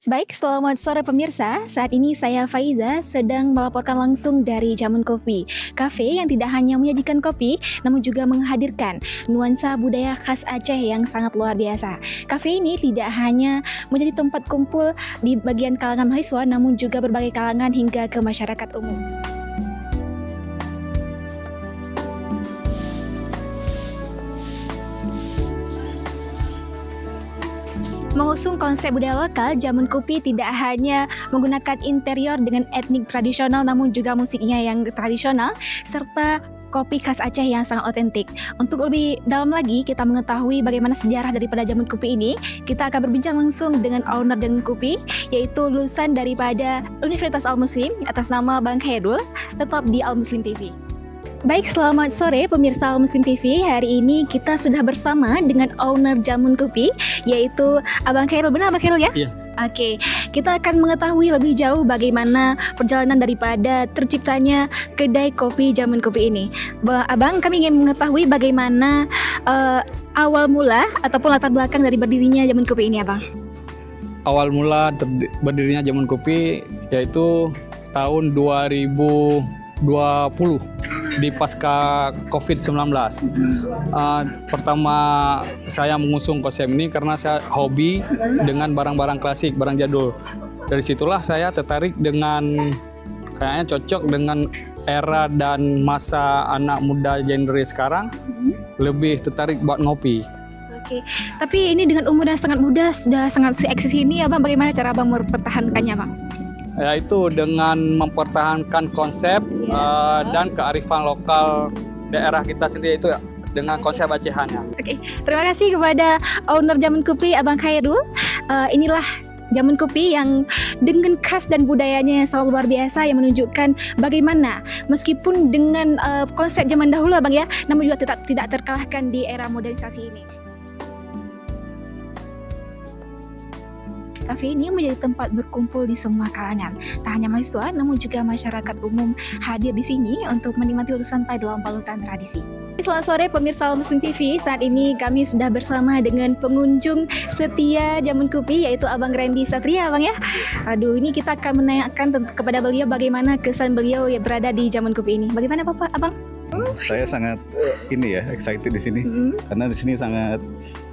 Baik, selamat sore pemirsa. Saat ini saya Faiza sedang melaporkan langsung dari Jamun Kopi, kafe yang tidak hanya menyajikan kopi, namun juga menghadirkan nuansa budaya khas Aceh yang sangat luar biasa. Kafe ini tidak hanya menjadi tempat kumpul di bagian kalangan mahasiswa, namun juga berbagai kalangan hingga ke masyarakat umum. Mengusung konsep budaya lokal, Jamun Kopi tidak hanya menggunakan interior dengan etnik tradisional namun juga musiknya yang tradisional serta kopi khas Aceh yang sangat otentik. Untuk lebih dalam lagi kita mengetahui bagaimana sejarah daripada Jamun Kopi ini, kita akan berbincang langsung dengan owner Jamun Kopi, yaitu lulusan daripada Universitas Al Muslim atas nama Bang Khairul, tetap di Al Muslim TV. Baik, selamat sore pemirsa Al Muslim TV. Hari ini kita sudah bersama dengan owner Jamun Kopi, yaitu Abang Khairul. Benar Abang Khairul ya? Iya. Oke, kita akan mengetahui lebih jauh bagaimana perjalanan daripada terciptanya kedai kopi Jamun Kopi ini. Abang, kami ingin mengetahui bagaimana awal mula ataupun latar belakang dari berdirinya Jamun Kopi ini, Abang. Awal mula berdirinya Jamun Kopi yaitu tahun 2020 di pasca COVID-19. Pertama saya mengusung konsep ini karena saya hobi dengan barang-barang klasik, barang jadul. Dari situlah saya tertarik dengan kayaknya cocok dengan era dan masa anak muda genre sekarang, lebih tertarik buat ngopi. Oke, tapi ini dengan umur yang sangat muda, sudah sangat eksis ini, Abang, bagaimana cara Abang mempertahankannya, Bang? Yaitu dengan mempertahankan konsep dan kearifan lokal daerah kita sendiri, itu dengan konsep Acehannya. Oke, terima kasih kepada owner Jamun Kopi Abang Khairul. Inilah Jamun Kopi yang dengan khas dan budayanya yang selalu luar biasa, yang menunjukkan bagaimana meskipun dengan konsep zaman dahulu, Abang ya, namun juga tidak terkalahkan di era modernisasi ini. Kafe ini menjadi tempat berkumpul di semua kalangan, tak hanya mahasiswa namun juga masyarakat umum hadir di sini untuk menikmati waktu santai dalam balutan tradisi. Selamat sore pemirsa Al Muslim TV. Saat ini kami sudah bersama dengan pengunjung setia Jamun Kopi, yaitu Abang Randy Satria, Abang ya. Aduh, ini kita akan menanyakan kepada beliau bagaimana kesan beliau yang berada di Jamun Kopi ini. Bagaimana Bapak, Abang? Saya sangat excited di sini karena di sini sangat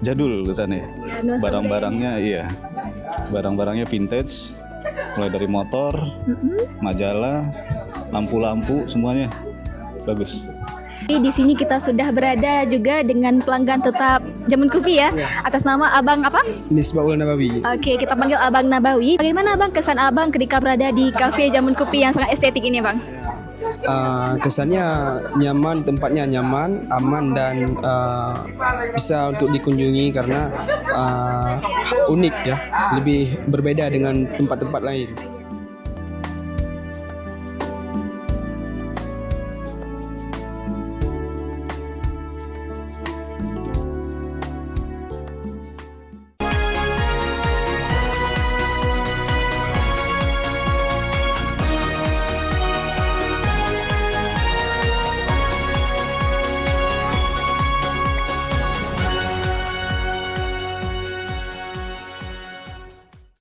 jadul kesannya. Barang-barangnya vintage, mulai dari motor, majalah, lampu-lampu, semuanya bagus. Di sini kita sudah berada juga dengan pelanggan tetap Jamun Kopi ya, atas nama Abang apa? Misbahul Nabawi. Oke, kita panggil Abang Nabawi. Bagaimana Abang kesan Abang ketika berada di kafe Jamun Kopi yang sangat estetik ini, Bang? Kesannya nyaman, tempatnya nyaman, aman dan bisa untuk dikunjungi karena unik ya, lebih berbeda dengan tempat-tempat lain.